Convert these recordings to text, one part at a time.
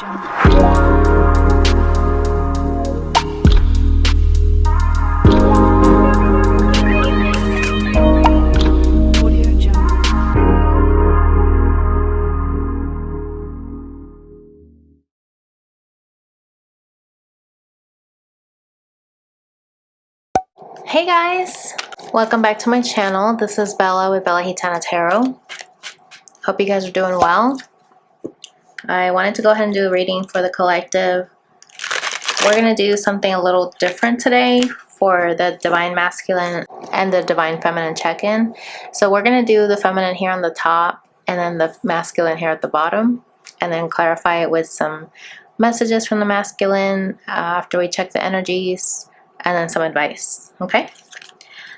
Hey guys, welcome back to my channel. This is Bella with Bella Gitana Tarot. Hope you guys are doing well. I wanted to go ahead and do a reading for the collective. We're going to do something a little different today for the Divine Masculine and the Divine Feminine check-in. So we're going to do the feminine here on the top and then the masculine here at the bottom, and then clarify it with some messages from the masculine after we check the energies, and then some advice. Okay,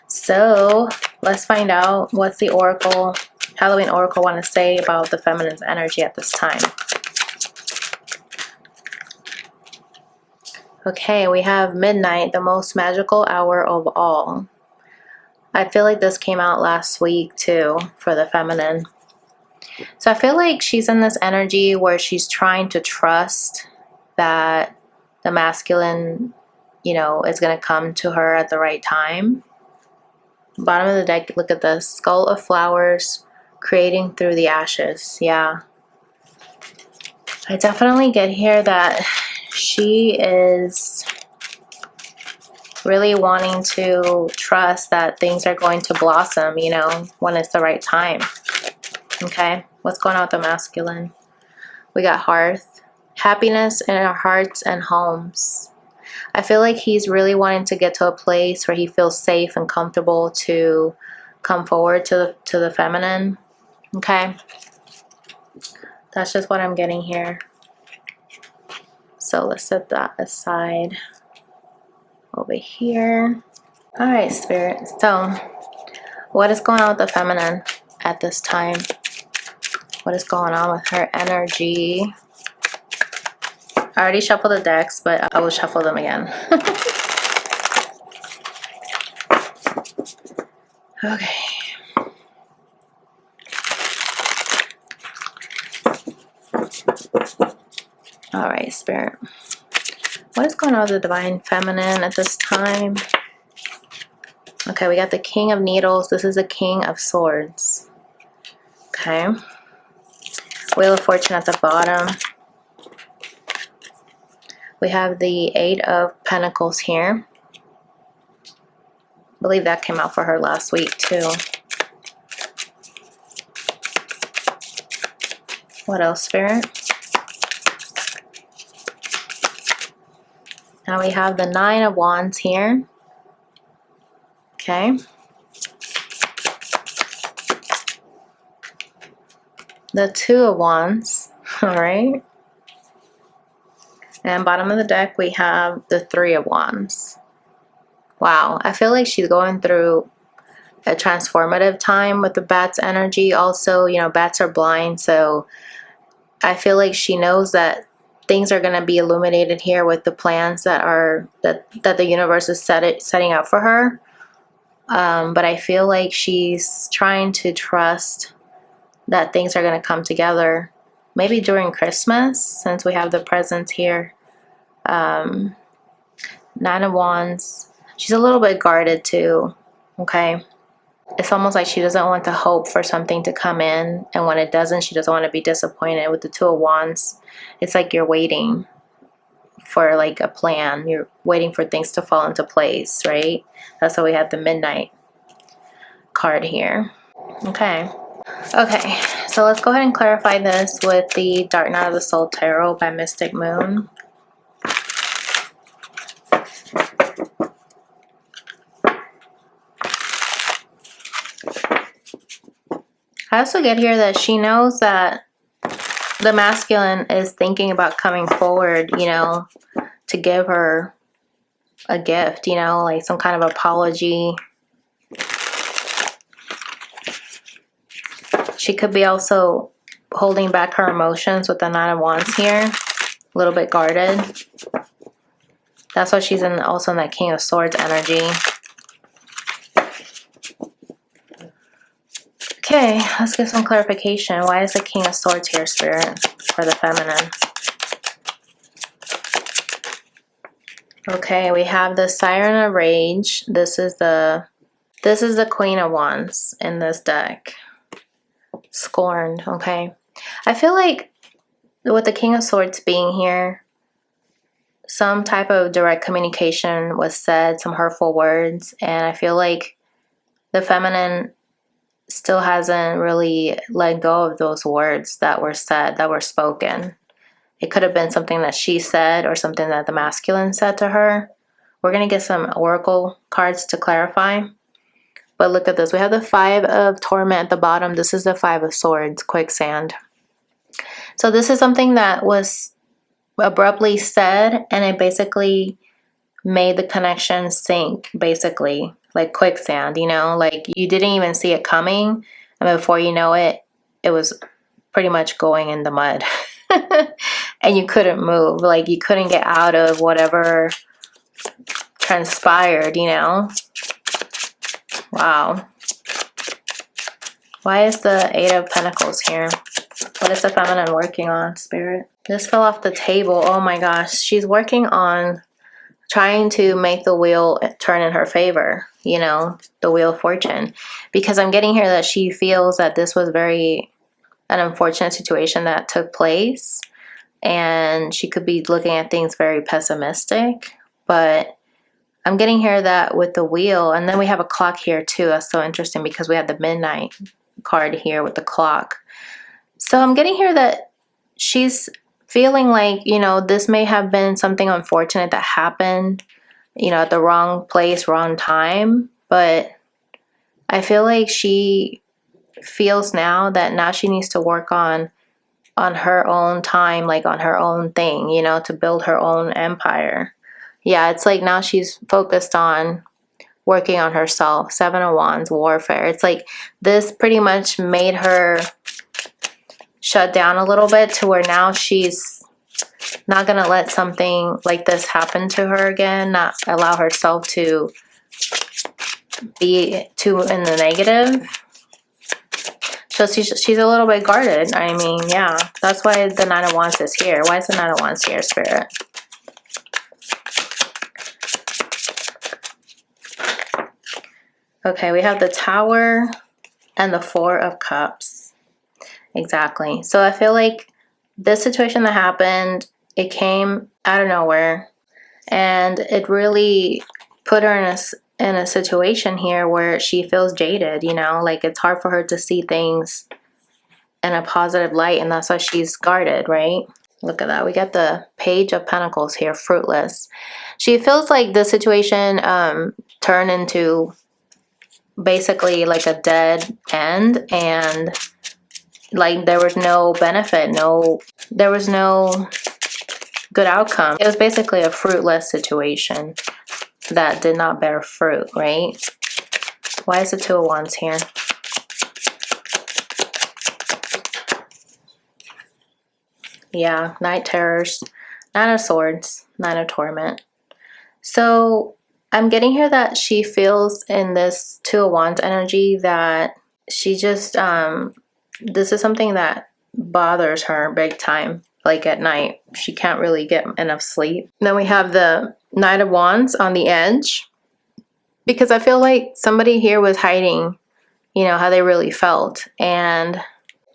so let's find out what's the Oracle, Halloween Oracle, want to say about the feminine's energy at this time. Okay, we have midnight, the most magical hour of all. I feel like this came out last week too for the feminine. So I feel like she's in this energy where she's trying to trust that the masculine, you know, is going to come to her at the right time. Bottom of the deck, look at this. Skull of flowers creating through the ashes. Yeah. I definitely get here that she is really wanting to trust that things are going to blossom, you know, when it's the right time. Okay. What's going on with the masculine? We got hearth. Happiness in our hearts and homes. I feel like he's really wanting to get to a place where he feels safe and comfortable to come forward to the feminine. Okay, that's just what I'm getting here. So let's set that aside over here. All right, Spirit. So what is going on with the feminine at this time? What is going on with her energy? I already shuffled the decks, but I will shuffle them again. Okay. All right, Spirit. What is going on with the Divine Feminine at this time? Okay, we got the King of Needles. This is the King of Swords. Okay. Wheel of Fortune at the bottom. We have the Eight of Pentacles here. I believe that came out for her last week too. What else, Spirit? Now we have the Nine of Wands here. Okay. The Two of Wands. All right. And bottom of the deck, we have the Three of Wands. Wow, I feel like she's going through a transformative time with the Bat's energy. Also, you know, bats are blind, so I feel like she knows that things are going to be illuminated here with the plans that are that the universe is setting out for her. But I feel like she's trying to trust that things are going to come together. Maybe during Christmas, since we have the presents here. Nine of Wands. She's a little bit guarded too. Okay. It's almost like she doesn't want to hope for something to come in. And when it doesn't, she doesn't want to be disappointed. With the Two of Wands, it's like you're waiting for like a plan. You're waiting for things to fall into place, right? That's why we have the Midnight card here. Okay. Okay, so let's go ahead and clarify this with the Dark Night of the Soul Tarot by mysticmoon. I also get here that she knows that the masculine is thinking about coming forward, you know, to give her a gift, you know, like some kind of apology. She could be also holding back her emotions with the Nine of Wands here. A little bit guarded. That's why she's also in that King of Swords energy. Okay, let's get some clarification. Why is the King of Swords here, Spirit, for the feminine? Okay, we have the Siren of Rage. This is the Queen of Wands in this deck. Scorned, okay. I feel like with the King of Swords being here, some type of direct communication was said, some hurtful words, and I feel like the feminine still hasn't really let go of those words that were said, that were spoken. It could have been something that she said or something that the masculine said to her. We're going to get some oracle cards to clarify. But look at this. We have the Five of Torment at the bottom. This is the Five of Swords, quicksand. So this is something that was abruptly said, and it basically made the connection sink, basically, like quicksand, you know? Like you didn't even see it coming, and before you know it, it was pretty much going in the mud. And you couldn't move. Like you couldn't get out of whatever transpired, you know? Wow. Why is the Eight of Pentacles here? What is the feminine working on, Spirit? This fell off the table. Oh my gosh. She's working on trying to make the wheel turn in her favor, you know, the Wheel of Fortune. Because I'm getting here that she feels that this was an unfortunate situation that took place. And she could be looking at things very pessimistic. But I'm getting here that with the wheel, and then we have a clock here too. That's so interesting because we have the midnight card here with the clock. So I'm getting here that she's feeling like, you know, this may have been something unfortunate that happened, you know, at the wrong place, wrong time. But I feel like she feels now that now she needs to work on her own time, like on her own thing, you know, to build her own empire. Yeah, it's like now she's focused on working on herself. Seven of Wands, warfare. It's like this pretty much made her shut down a little bit to where now she's not going to let something like this happen to her again, not allow herself to be too in the negative. So she's a little bit guarded. I mean, yeah, that's why the Nine of Wands is here. Why is the Nine of Wands here, Spirit? Okay, we have the Tower and the Four of Cups. Exactly. So I feel like this situation that happened, it came out of nowhere. And it really put her in a situation here where she feels jaded, you know? Like it's hard for her to see things in a positive light. And that's why she's guarded, right? Look at that. We got the Page of Pentacles here, fruitless. She feels like the situation turned into basically like a dead end, and like there was no benefit, there was no good outcome. It was basically a fruitless situation that did not bear fruit, right? Why is the Two of Wands here? Yeah, Night Terrors, Nine of Swords, Nine of Torment. So I'm getting here that she feels in this Two of Wands energy that she just, this is something that bothers her big time. Like at night, she can't really get enough sleep. Then we have the Knight of Wands on the edge. Because I feel like somebody here was hiding, you know, how they really felt. And,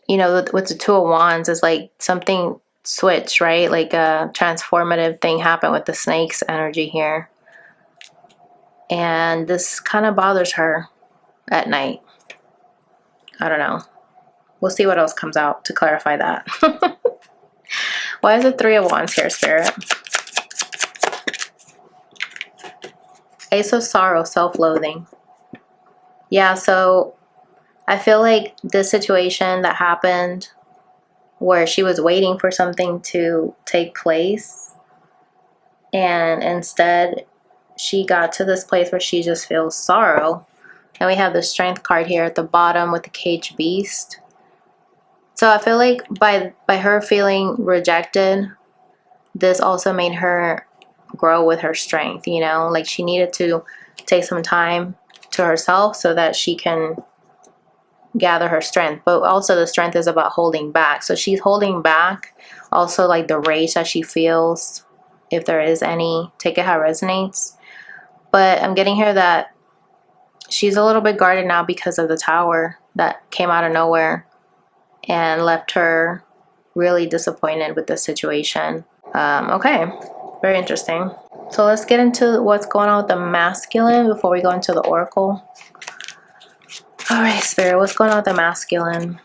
you know, with the Two of Wands, is like something switched, right? Like a transformative thing happened with the snake's energy here. And this kind of bothers her at night. I don't know. We'll see what else comes out to clarify that. Why is the Three of Wands here, Spirit? Ace of Sorrow, self-loathing. Yeah, so I feel like this situation that happened where she was waiting for something to take place, and instead she got to this place where she just feels sorrow. And we have the Strength card here at the bottom with the Caged Beast. So I feel like by her feeling rejected, this also made her grow with her strength, you know? Like she needed to take some time to herself so that she can gather her strength. But also the strength is about holding back. So she's holding back also like the rage that she feels if there is any. Take it how it resonates. But I'm getting here that she's a little bit guarded now because of the Tower that came out of nowhere and left her really disappointed with the situation. Okay, very interesting. So let's get into what's going on with the masculine before we go into the oracle. All right, Spirit, what's going on with the masculine?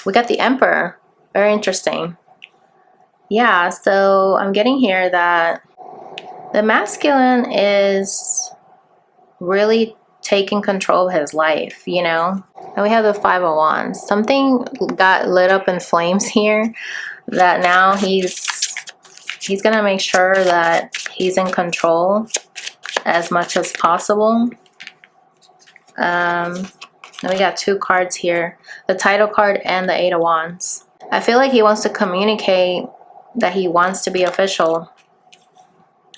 We got the Emperor. Very interesting. Yeah, so I'm getting here that the masculine is really taking control of his life, you know? And we have the Five of Wands. Something got lit up in flames here that now he's gonna make sure that he's in control as much as possible. Then we got two cards here, the Title card and the Eight of Wands. I feel like he wants to communicate that he wants to be official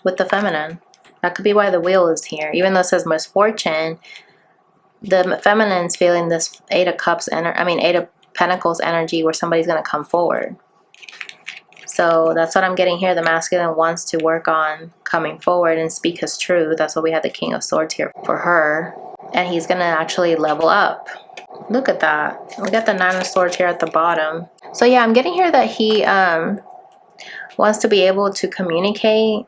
with the feminine. That could be why the Wheel is here. Even though it says misfortune, the feminine's feeling this Eight of Cups, Eight of Pentacles energy where somebody's going to come forward. So that's what I'm getting here. The masculine wants to work on coming forward and speak his truth. That's why we have the King of Swords here for her. And he's going to actually level up. Look at that. We got the Nine of Swords here at the bottom. So yeah, I'm getting here that he wants to be able to communicate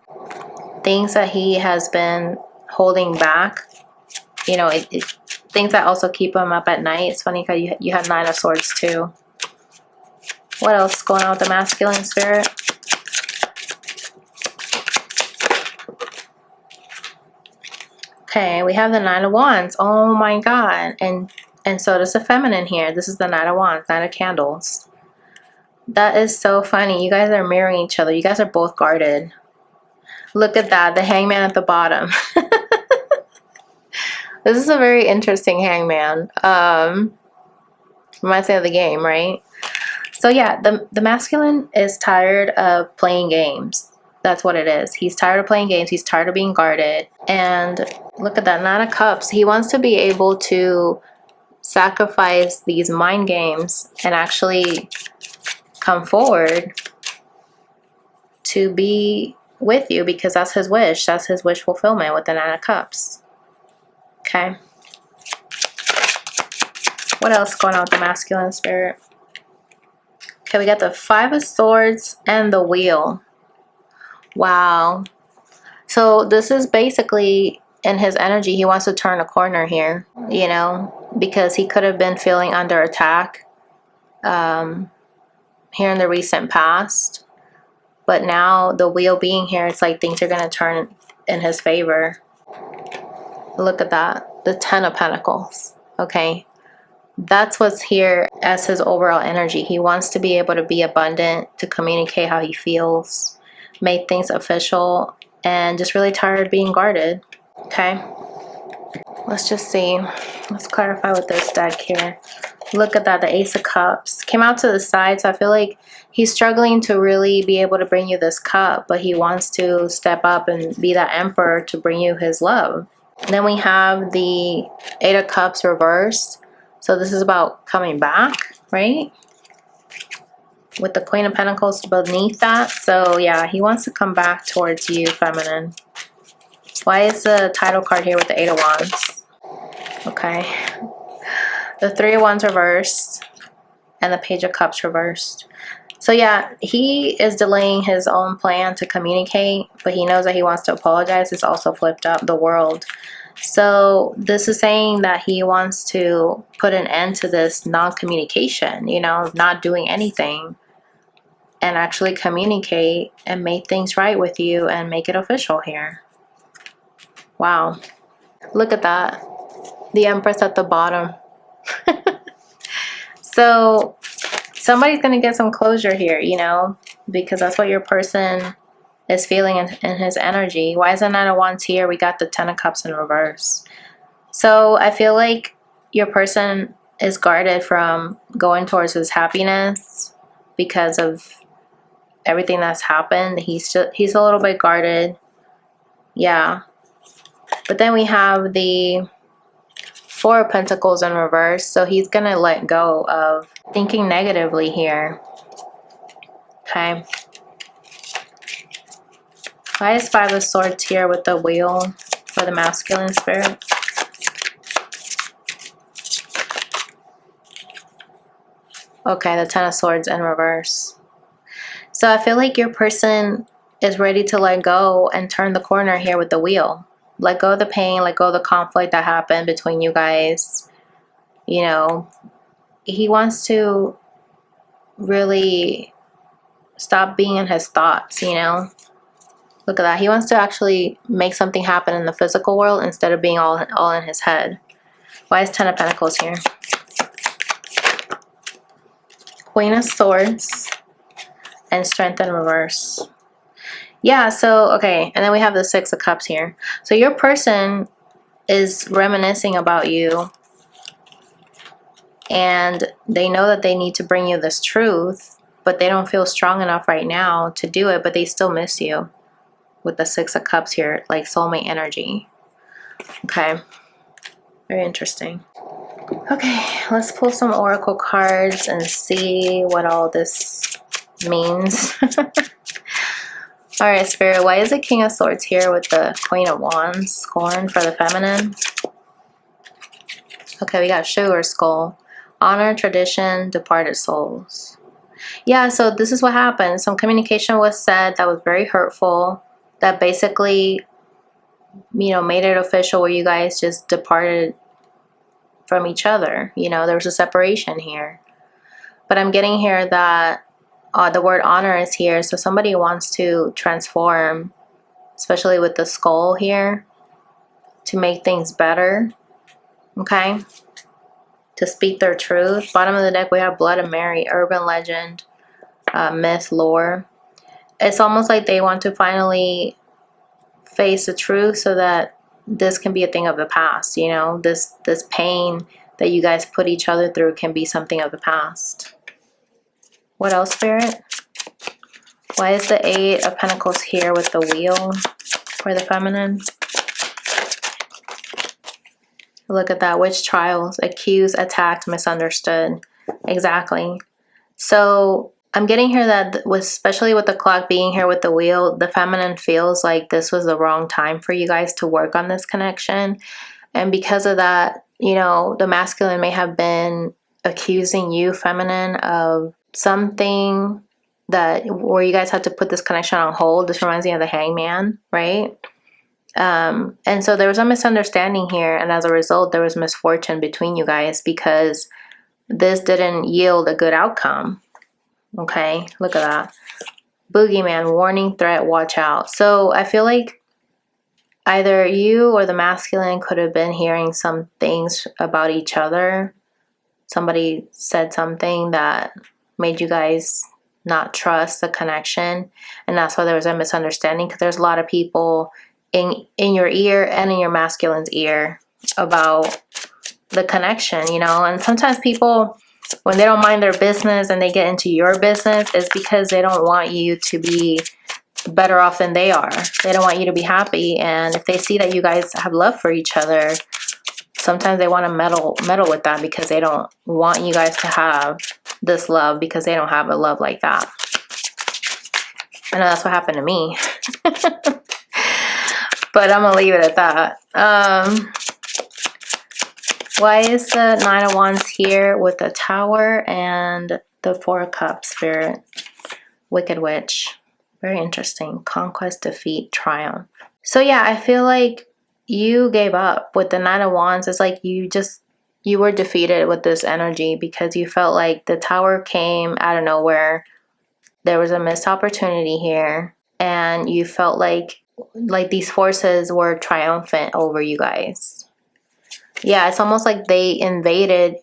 things that he has been holding back. You know, things that also keep him up at night. It's funny because you have Nine of Swords too. What else is going on with the masculine, Spirit? Okay, we have the Nine of Wands. Oh my God. And so does the feminine here. This is the Nine of Wands, Nine of Candles. That is so funny. You guys are mirroring each other. You guys are both guarded. Look at that. The Hangman at the bottom. This is a very interesting Hangman. Reminds me of the game, right? So yeah, the masculine is tired of playing games. That's what it is. He's tired of playing games. He's tired of being guarded. And look at that, Nine of Cups. He wants to be able to sacrifice these mind games and actually come forward to be with you, because that's his wish. That's his wish fulfillment with the Nine of Cups. Okay. What else is going on with the masculine, Spirit? Okay, we got the Five of Swords and the Wheel. Wow. So this is basically in his energy. He wants to turn a corner here, you know, because he could have been feeling under attack here in the recent past. But now the Wheel being here, it's like things are going to turn in his favor. Look at that. The Ten of Pentacles. Okay. That's what's here as his overall energy. He wants to be able to be abundant, to communicate how he feels, make things official, and just really tired of being guarded. Okay. Let's just see. Let's clarify with this deck here. Look at that. The Ace of Cups came out to the side. So I feel like he's struggling to really be able to bring you this cup, but he wants to step up and be that Emperor to bring you his love. And then we have the Eight of Cups reversed. So this is about coming back, right? With the Queen of Pentacles beneath that. So yeah, he wants to come back towards you, feminine. Why is the Title card here with the Eight of Wands? Okay. The Three of Wands reversed. And the Page of Cups reversed. So yeah, he is delaying his own plan to communicate, but he knows that he wants to apologize. It's also flipped up, the World. So this is saying that he wants to put an end to this non-communication, you know, not doing anything, and actually communicate and make things right with you and make it official here. Wow. Look at that. The Empress at the bottom. So somebody's going to get some closure here, you know, because that's what your person is feeling in his energy. Why is the Nine of Wands here? We got the Ten of Cups in reverse. So I feel like your person is guarded from going towards his happiness because of everything that's happened. He's a little bit guarded. Yeah. But then we have the Four of Pentacles in reverse. So he's going to let go of thinking negatively here. Okay. Why is Five of Swords here with the wheel for the masculine spirit? Okay, the Ten of Swords in reverse. So I feel like your person is ready to let go and turn the corner here with the wheel. Let go of the pain, let go of the conflict that happened between you guys. You know, he wants to really stop being in his thoughts, you know. Look at that. He wants to actually make something happen in the physical world instead of being all in his head. Why is Ten of Pentacles here? Queen of Swords and Strength in reverse. Yeah, so, okay. And then we have the Six of Cups here. So your person is reminiscing about you. And they know that they need to bring you this truth, but they don't feel strong enough right now to do it, but they still miss you. With the Six of Cups here, like soulmate energy. Okay. Very interesting. Okay, let's pull some oracle cards and see what all this means. All right, Spirit, why is the King of Swords here with the Queen of Wands? Scorn for the feminine. Okay, we got Sugar Skull. Honor, tradition, departed souls. Yeah, so this is what happened. Some communication was said that was very hurtful. That basically, you know, made it official where you guys just departed from each other. You know, there was a separation here. But I'm getting here that the word honor is here. So somebody wants to transform, especially with the skull here, to make things better. Okay? To speak their truth. Bottom of the deck, we have Blood and Mary, urban legend, myth, lore. It's almost like they want to finally face the truth so that this can be a thing of the past, you know, this pain that you guys put each other through can be something of the past. What else, Spirit? Why is the Eight of Pentacles here with the wheel for the feminine? Look at that. Witch trials, accused, attacked, misunderstood. Exactly. So I'm getting here that, especially with the clock being here with the wheel, the feminine feels like this was the wrong time for you guys to work on this connection. And because of that, you know, the masculine may have been accusing you, feminine, of something that where you guys had to put this connection on hold. This reminds me of the Hangman, right? And so there was a misunderstanding here. And as a result, there was misfortune between you guys because this didn't yield a good outcome. Okay, look at that. Boogeyman, warning, threat, watch out. So I feel like either you or the masculine could have been hearing some things about each other. Somebody said something that made you guys not trust the connection. And that's why there was a misunderstanding, because there's a lot of people in your ear and in your masculine's ear about the connection, you know. And sometimes people, when they don't mind their business and they get into your business, it's because they don't want you to be better off than they are. They don't want you to be happy. And if they see that you guys have love for each other, sometimes they want to meddle with that because they don't want you guys to have this love because they don't have a love like that. I know that's what happened to me. But I'm going to leave it at that. Why is the Nine of Wands here with the Tower and the Four of Cups, Spirit? Wicked Witch. Very interesting. Conquest, defeat, triumph. So yeah, I feel like you gave up with the Nine of Wands. It's like you were defeated with this energy because you felt like the Tower came out of nowhere. There was a missed opportunity here. And you felt like these forces were triumphant over you guys. Yeah, it's almost like they invaded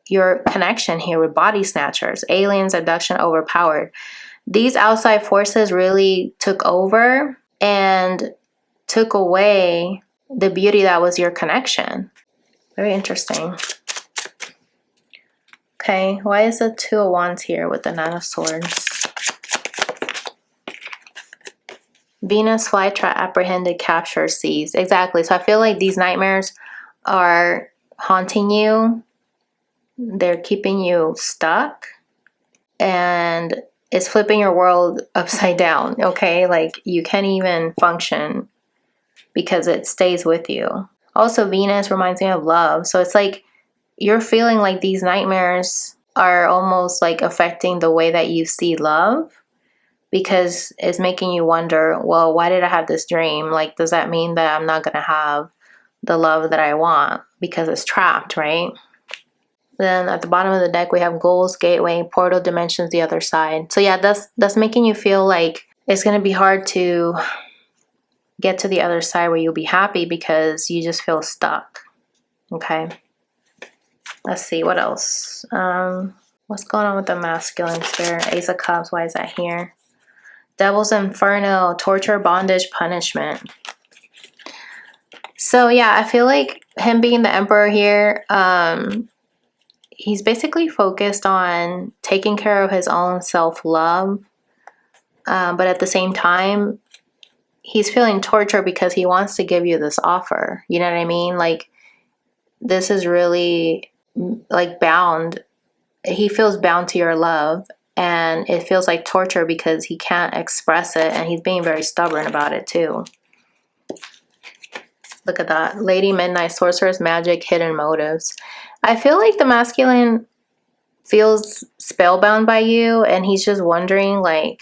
your connection here with body snatchers, aliens, abduction, overpowered. These outside forces really took over and took away the beauty that was your connection. Very interesting. Okay, why is the Two of Wands here with the Nine of Swords? Venus, flytrap, apprehended, captured, seized. Exactly. So I feel like these nightmares are haunting you. They're keeping you stuck. And it's flipping your world upside down, okay? Like, you can't even function because it stays with you. Also, Venus reminds me of love. So it's like you're feeling like these nightmares are almost like affecting the way that you see love, because it's making you wonder, well, why did I have this dream? Like, does that mean that I'm not going to have the love that I want because it's trapped, right? Then at the bottom of the deck, we have goals, gateway, portal, dimensions, the other side. So yeah, that's making you feel like it's going to be hard to get to the other side where you'll be happy because you just feel stuck. Okay. Let's see, what else? What's going on with the masculine spirit? Ace of Cups, why is that here? Devil's Inferno, torture, bondage, punishment. So yeah, I feel like him being the Emperor here, he's basically focused on taking care of his own self-love. But at the same time, he's feeling torture because he wants to give you this offer. You know what I mean? Like, this is really like bound. He feels bound to your love, and it feels like torture because he can't express it, and he's being very stubborn about it too. Look at that. Lady Midnight, sorceress, magic, hidden motives. I feel like the masculine feels spellbound by you, and he's just wondering, like,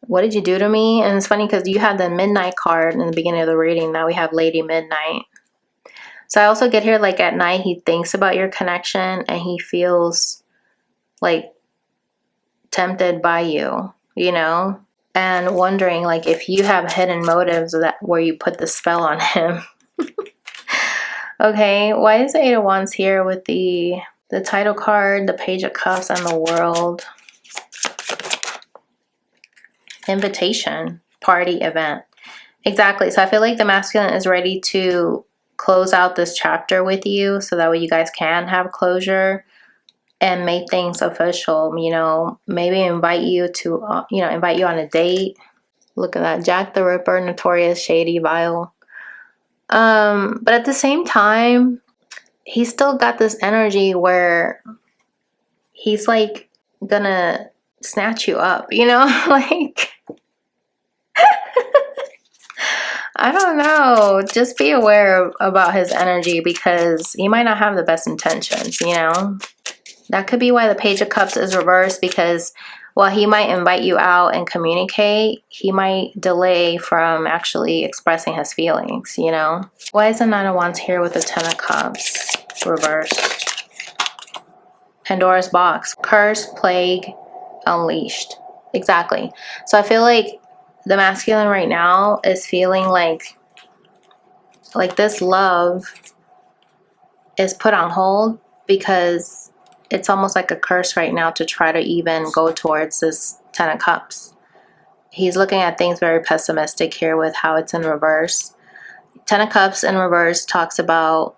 what did you do to me? And it's funny because you had the Midnight card in the beginning of the reading. Now we have Lady Midnight. So I also get here, like, at night, he thinks about your connection, and he feels, like, tempted by you, you know? And wondering, like, if you have hidden motives that where you put the spell on him. Okay, why is the Eight of Wands here with the title card, the Page of Cups, and the World? Invitation, party, event. Exactly. So I feel like the masculine is ready to close out this chapter with you so that way you guys can have closure and make things official. You know, maybe invite you to, invite you on a date. Look at that. Jack the Ripper, notorious, shady, vile. But at the same time, he's still got this energy where he's like gonna snatch you up, you know? Like, I don't know. Just be aware about his energy because he might not have the best intentions, you know? That could be why the Page of Cups is reversed, because while he might invite you out and communicate, he might delay from actually expressing his feelings, you know? Why is the Nine of Wands here with the Ten of Cups reversed? Pandora's box. Curse, plague, unleashed. Exactly. So I feel like the masculine right now is feeling like this love is put on hold because it's almost like a curse right now to try to even go towards this Ten of Cups. He's looking at things very pessimistic here with how it's in reverse. Ten of Cups in reverse talks about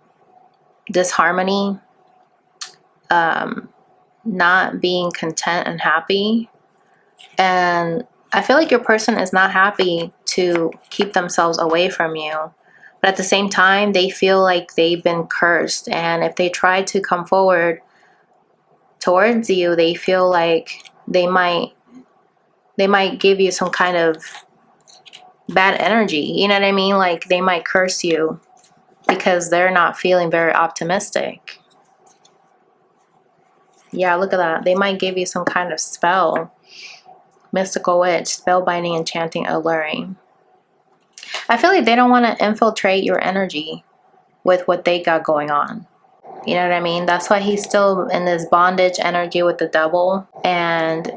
disharmony, not being content and happy. And I feel like your person is not happy to keep themselves away from you. But at the same time, they feel like they've been cursed. And if they try to come forward towards you, they feel like they might give you some kind of bad energy. You know what I mean? Like, they might curse you because they're not feeling very optimistic. Yeah, look at that. They might give you some kind of spell. Mystical witch, spellbinding, enchanting, alluring. I feel like they don't want to infiltrate your energy with what they got going on. You know what I mean? That's why he's still in this bondage energy with the devil. And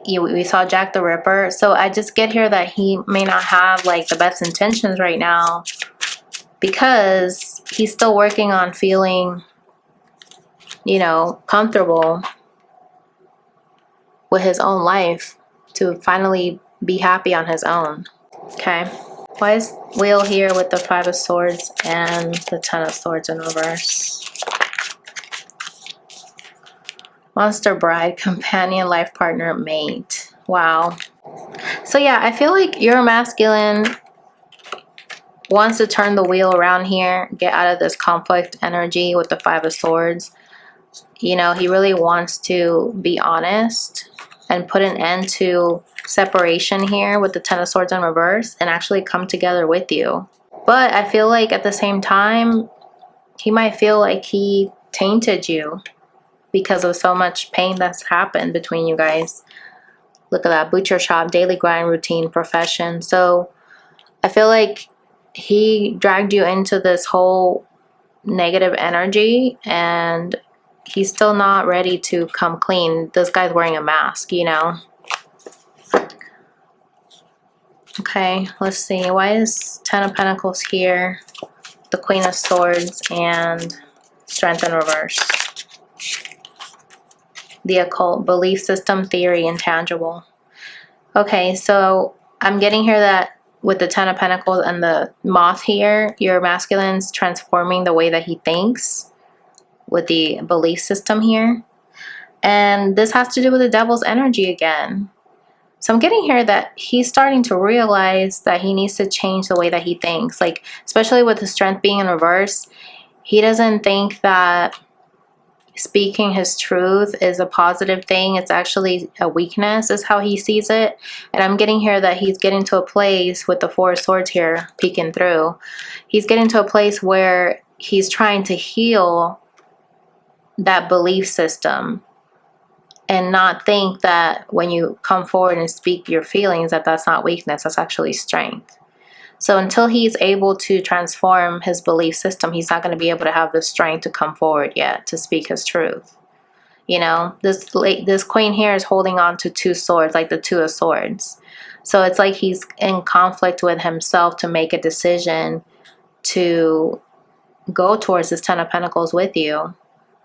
we saw Jack the Ripper. So I just get here that he may not have like the best intentions right now because he's still working on feeling, you know, comfortable with his own life to finally be happy on his own. Okay. Why is Wheel here with the Five of Swords and the Ten of Swords in reverse? Monster bride, companion, life partner, mate. Wow. So yeah, I feel like your masculine wants to turn the wheel around here, get out of this conflict energy with the Five of Swords. You know, he really wants to be honest and put an end to separation here with the Ten of Swords in reverse and actually come together with you. But I feel like at the same time, he might feel like he tainted you because of so much pain that's happened between you guys. Look at that. Butcher shop, daily grind, routine, profession. So I feel like he dragged you into this whole negative energy and he's still not ready to come clean. This guy's wearing a mask, you know. Okay, let's see. Why is Ten of Pentacles here? The Queen of Swords and Strength in reverse. The occult, belief system, theory, intangible. Okay, so I'm getting here that with the Ten of Pentacles and the Moth here, your masculine's transforming the way that he thinks with the belief system here. And this has to do with the Devil's energy again. So I'm getting here that he's starting to realize that he needs to change the way that he thinks. Like, especially with the Strength being in reverse, he doesn't think that speaking his truth is a positive thing. It's actually a weakness, is how he sees it. And I'm getting here that he's getting to a place with the Four of Swords here peeking through. He's getting to a place where he's trying to heal that belief system and not think that when you come forward and speak your feelings that that's not weakness, that's actually strength. So until he's able to transform his belief system, he's not going to be able to have the strength to come forward yet to speak his truth. You know, this queen here is holding on to two swords, like the Two of Swords. So it's like he's in conflict with himself to make a decision to go towards this Ten of Pentacles with you.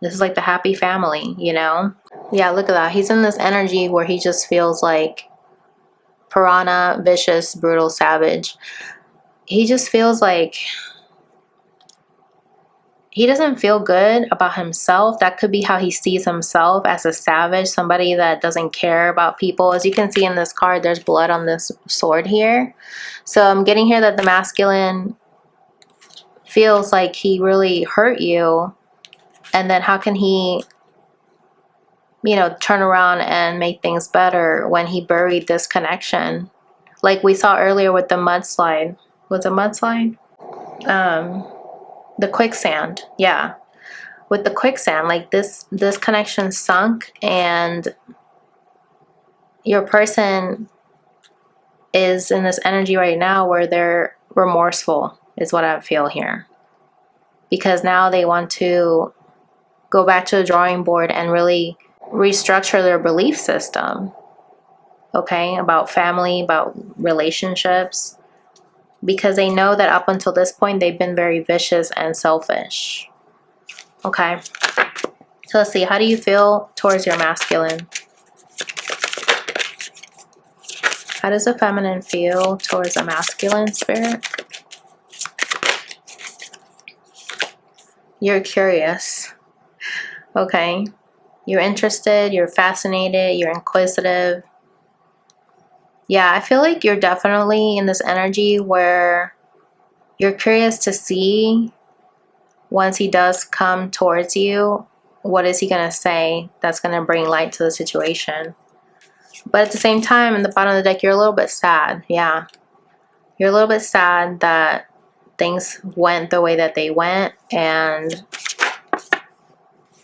This is like the happy family, you know? Yeah, look at that. He's in this energy where he just feels like piranha, vicious, brutal, savage. He just feels like he doesn't feel good about himself. That could be how he sees himself, as a savage, somebody that doesn't care about people. As you can see in this card, there's blood on this sword here. So I'm getting here that the masculine feels like he really hurt you. And then how can he, you know, turn around and make things better when he buried this connection? Like we saw earlier with the mudslide. Was it mudslide? The quicksand. Yeah. With the quicksand, like this connection sunk, and your person is in this energy right now where they're remorseful, is what I feel here. Because now they want to go back to the drawing board and really restructure their belief system. Okay, about family, about relationships. Because they know that up until this point, they've been very vicious and selfish. Okay. So let's see. How do you feel towards your masculine? How does a feminine feel towards a masculine spirit? You're curious. Okay. You're interested. You're fascinated. You're inquisitive. Yeah, I feel like you're definitely in this energy where you're curious to see, once he does come towards you, what is he going to say that's going to bring light to the situation. But at the same time, in the bottom of the deck, you're a little bit sad. Yeah. You're a little bit sad that things went the way that they went. And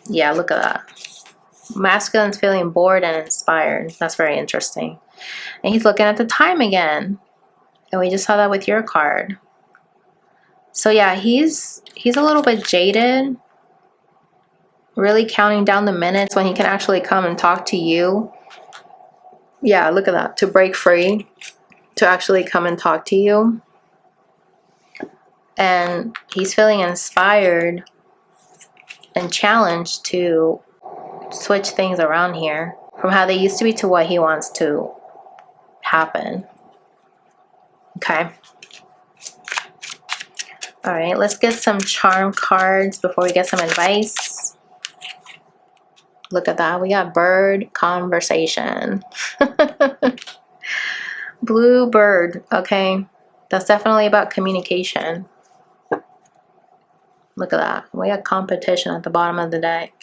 yeah, look at that. Masculine's feeling bored and inspired. That's very interesting. And he's looking at the time again. And we just saw that with your card. So yeah, he's a little bit jaded. Really counting down the minutes when he can actually come and talk to you. Yeah, look at that. To break free. To actually come and talk to you. And he's feeling inspired and challenged to switch things around here. From how they used to be to what he wants to happen. Okay. All right, let's get some charm cards before we get some advice. Look at that. We got bird conversation. Blue bird. Okay. That's definitely about communication. Look at that. We got competition at the bottom of the deck.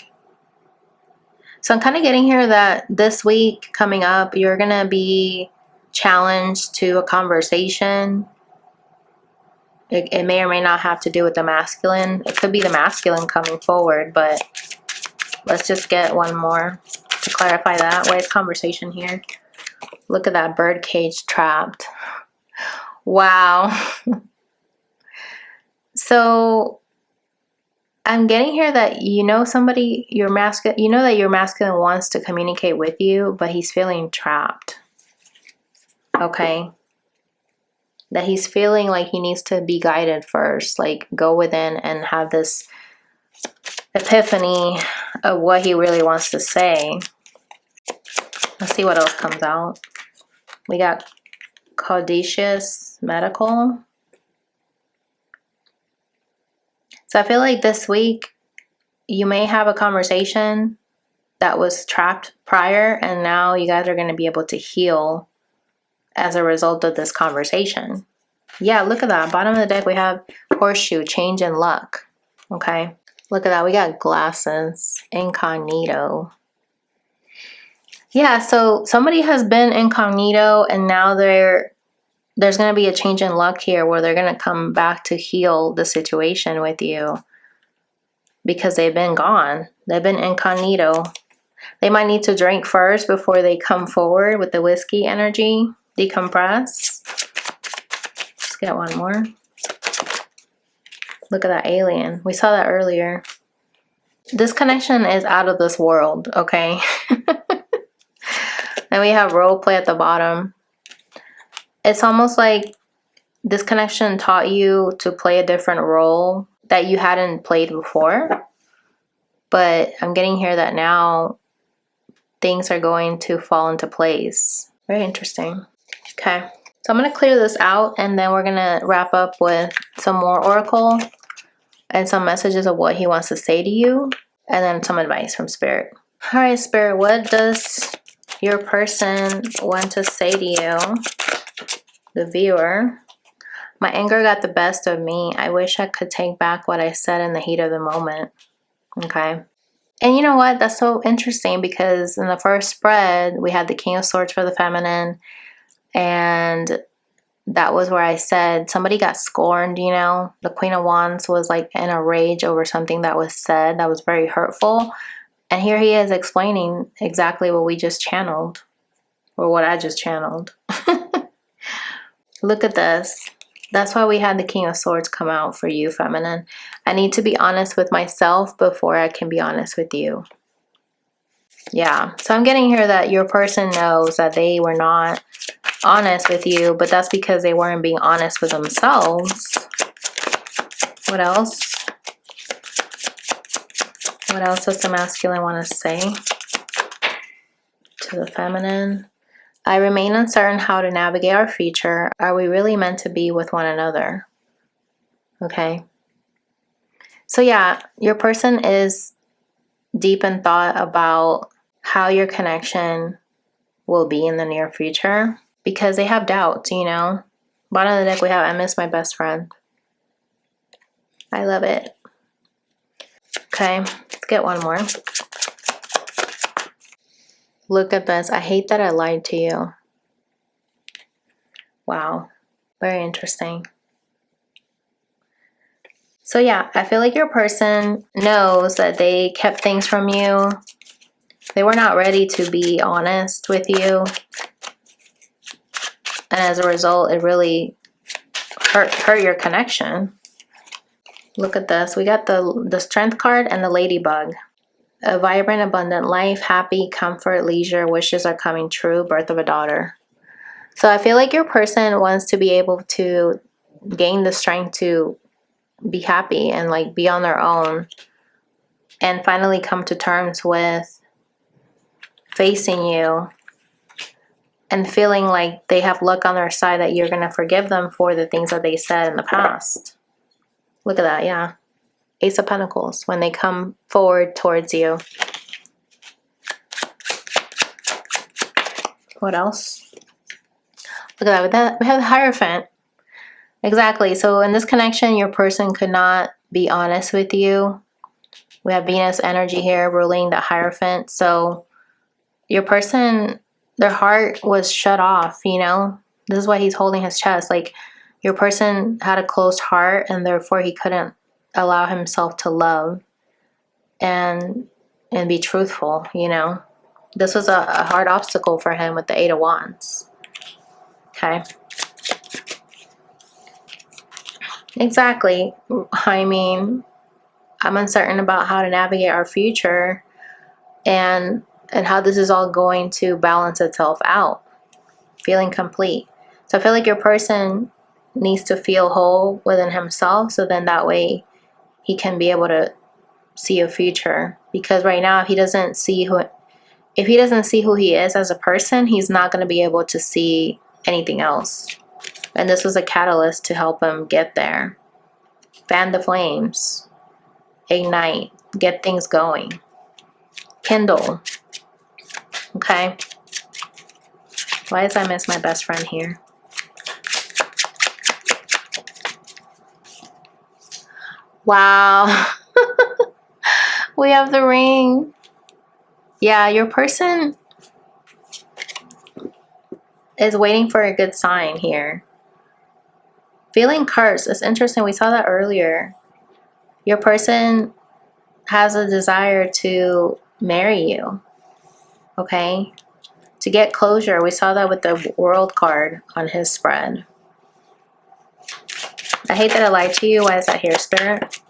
So I'm kind of getting here that this week coming up, you're going to be challenged to a conversation. It may or may not have to do with the masculine. It could be the masculine coming forward, but let's just get one more to clarify that. What is conversation here? Look at that bird cage trapped. Wow. So I'm getting here that you know somebody, your masculine, you know that your masculine wants to communicate with you, but he's feeling trapped. Okay. That he's feeling like he needs to be guided first, like go within and have this epiphany of what he really wants to say. Let's see what else comes out. We got Caduceus Medical. So I feel like this week you may have a conversation that was trapped prior, and now you guys are going to be able to heal as a result of this conversation. Yeah, look at that. Bottom of the deck, we have horseshoe, change in luck. Okay. Look at that. We got glasses, incognito. Yeah, so somebody has been incognito, and now there's going to be a change in luck here where they're going to come back to heal the situation with you because they've been gone. They've been incognito. They might need to drink first before they come forward with the whiskey energy. Decompress. Let's get one more. Look at that alien. We saw that earlier. This connection is out of this world, okay? And we have role play at the bottom. It's almost like this connection taught you to play a different role that you hadn't played before. But I'm getting here that now things are going to fall into place. Very interesting. Okay, so I'm going to clear this out, and then we're going to wrap up with some more oracle and some messages of what he wants to say to you, and then some advice from Spirit. All right, Spirit, what does your person want to say to you? The viewer. My anger got the best of me. I wish I could take back what I said in the heat of the moment. Okay. And you know what? That's so interesting because in the first spread, we had the King of Swords for the feminine. And that was where I said somebody got scorned, you know. The Queen of Wands was like in a rage over something that was said that was very hurtful. And here he is explaining exactly what we just channeled. Or what I just channeled. Look at this. That's why we had the King of Swords come out for you, feminine. I need to be honest with myself before I can be honest with you. Yeah. So I'm getting here that your person knows that they were not honest with you, but that's because they weren't being honest with themselves. What else? What else does the masculine want to say to the feminine? I remain uncertain how to navigate our future. Are we really meant to be with one another? Okay. So yeah, your person is deep in thought about how your connection will be in the near future because they have doubts, you know. Bottom of the deck, we have I miss my best friend. I love it. Okay, let's get one more. Look at this. I hate that I lied to you. Wow. Very interesting. So yeah, I feel like your person knows that they kept things from you. They were not ready to be honest with you. And as a result, it really hurt your connection. Look at this. We got the Strength card and the Ladybug. A vibrant, abundant life, happy, comfort, leisure, wishes are coming true, birth of a daughter. So I feel like your person wants to be able to gain the strength to be happy and like be on their own and finally come to terms with facing you and feeling like they have luck on their side, that you're going to forgive them for the things that they said in the past. Look at that, yeah. Ace of Pentacles, when they come forward towards you. What else? Look at that. We have the Hierophant. Exactly. So in this connection, your person could not be honest with you. We have Venus energy here ruling the Hierophant. So your person, their heart was shut off, you know? This is why he's holding his chest. Like, your person had a closed heart, and therefore he couldn't allow himself to love and be truthful, you know? This was a hard obstacle for him with the Eight of Wands. Okay. Exactly. I mean, I'm uncertain about how to navigate our future and how this is all going to balance itself out. Feeling complete. So I feel like your person needs to feel whole within himself, so then that way he can be able to see a future. Because right now, if he doesn't see who he is as a person, he's not going to be able to see anything else. And this was a catalyst to help him get there. Fan the flames. Ignite. Get things going. Kindle. Okay. Why does I miss my best friend here? Wow. We have the ring. Yeah, your person is waiting for a good sign here. Feeling cursed. It's interesting. We saw that earlier. Your person has a desire to marry you. Okay? To get closure. We saw that with the World card on his spread. I hate that I lied to you. Why is that here, Spirit?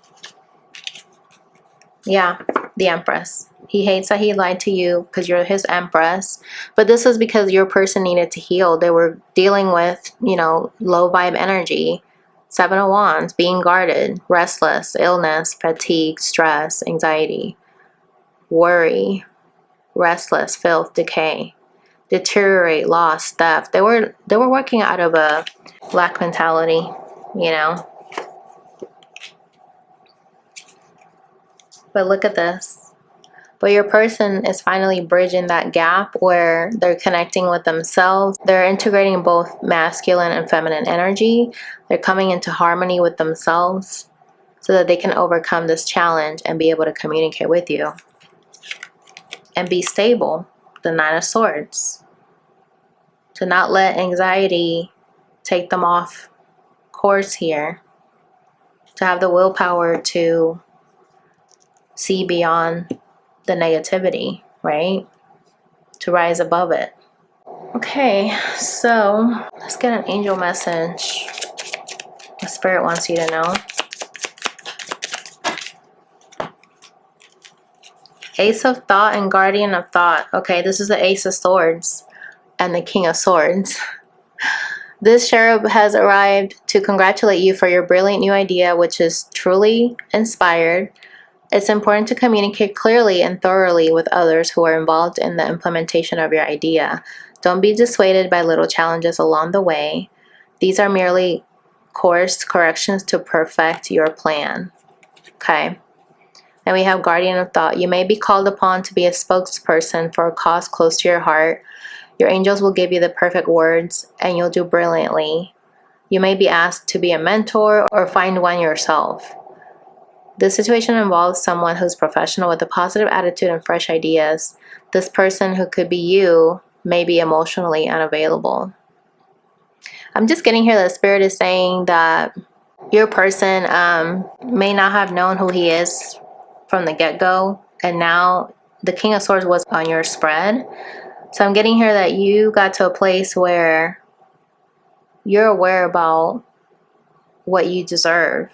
Yeah, the Empress. He hates that he lied to you because you're his Empress. But this is because your person needed to heal. They were dealing with, you know, low vibe energy. Seven of Wands, being guarded, restless, illness, fatigue, stress, anxiety, worry, restless, filth, decay, deteriorate, loss, theft. They were working out of a lack mentality, you know. But look at this. But your person is finally bridging that gap where they're connecting with themselves. They're integrating both masculine and feminine energy. They're coming into harmony with themselves so that they can overcome this challenge and be able to communicate with you. And be stable. The Nine of Swords. To not let anxiety take them off course here. To have the willpower to see beyond the negativity, right? To rise above it. Okay, so let's get an angel message. The Spirit wants you to know. Ace of Thought and Guardian of Thought. Okay, this is the Ace of Swords and the King of Swords. This cherub has arrived to congratulate you for your brilliant new idea, which is truly inspired. It's important to communicate clearly and thoroughly with others who are involved in the implementation of your idea. Don't be dissuaded by little challenges along the way. These are merely course corrections to perfect your plan. Okay. And we have Guardian of Thought. You may be called upon to be a spokesperson for a cause close to your heart. Your angels will give you the perfect words, and you'll do brilliantly. You may be asked to be a mentor or find one yourself. This situation involves someone who's professional with a positive attitude and fresh ideas. This person, who could be you, may be emotionally unavailable. I'm just getting here that Spirit is saying that your person may not have known who he is from the get-go, and now the King of Swords was on your spread. So I'm getting here that you got to a place where you're aware about what you deserve.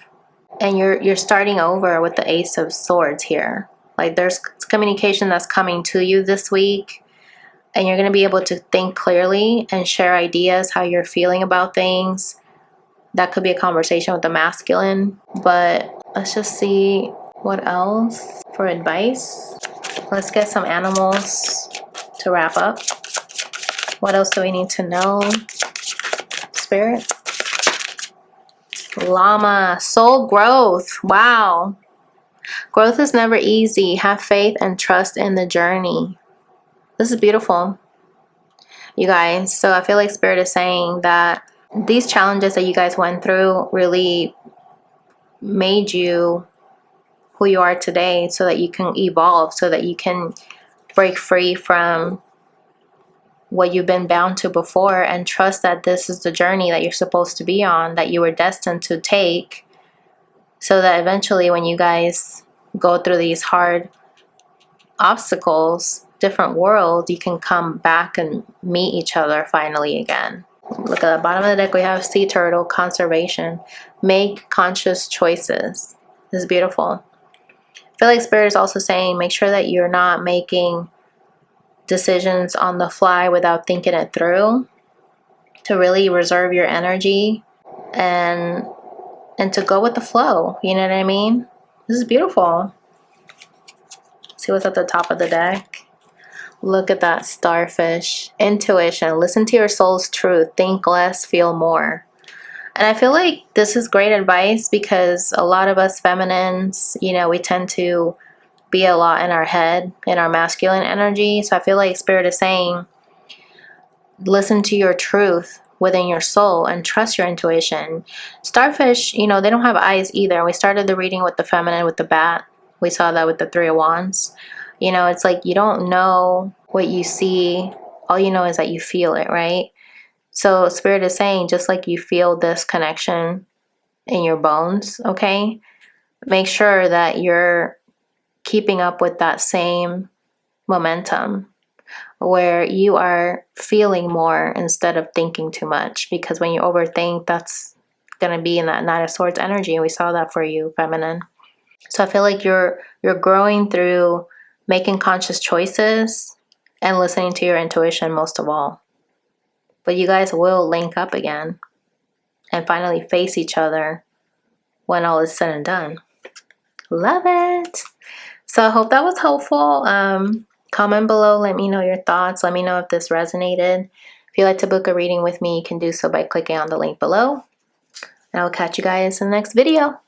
And you're starting over with the Ace of Swords here. Like, there's communication that's coming to you this week. And you're going to be able to think clearly and share ideas, how you're feeling about things. That could be a conversation with the masculine. But let's just see what else for advice. Let's get some animals to wrap up. What else do we need to know? Spirit. Llama, soul growth. Wow. Growth is never easy. Have faith and trust in the journey. This is beautiful, you guys. So I feel like Spirit is saying that these challenges that you guys went through really made you who you are today, so that you can evolve, so that you can break free from what you've been bound to before, and trust that this is the journey that you're supposed to be on, that you were destined to take, so that eventually when you guys go through these hard obstacles, different worlds, you can come back and meet each other finally again. Look at the bottom of the deck, we have sea turtle, conservation. Make conscious choices. This is beautiful. I feel like Spirit is also saying make sure that you're not making decisions on the fly without thinking it through, to really reserve your energy and to go with the flow. You know what I mean? This is beautiful. See what's at the top of the deck. Look at that starfish. Intuition. Listen to your soul's truth. Think less, feel more. And I feel like this is great advice, because a lot of us feminines, you know, we tend to be a lot in our head, in our masculine energy. So I feel like Spirit is saying, listen to your truth within your soul and trust your intuition. Starfish, you know, they don't have eyes either. We started the reading with the feminine, with the bat. We saw that with the Three of Wands. You know, it's like you don't know what you see. All you know is that you feel it, right? So Spirit is saying, just like you feel this connection in your bones, okay? Make sure that you're keeping up with that same momentum, where you are feeling more instead of thinking too much. Because when you overthink, that's going to be in that Knight of Swords energy. And we saw that for you, feminine. So I feel like you're growing through making conscious choices and listening to your intuition most of all. But you guys will link up again and finally face each other when all is said and done. Love it. So I hope that was helpful. Comment below. Let me know your thoughts. Let me know if this resonated. If you'd like to book a reading with me, you can do so by clicking on the link below. And I'll catch you guys in the next video.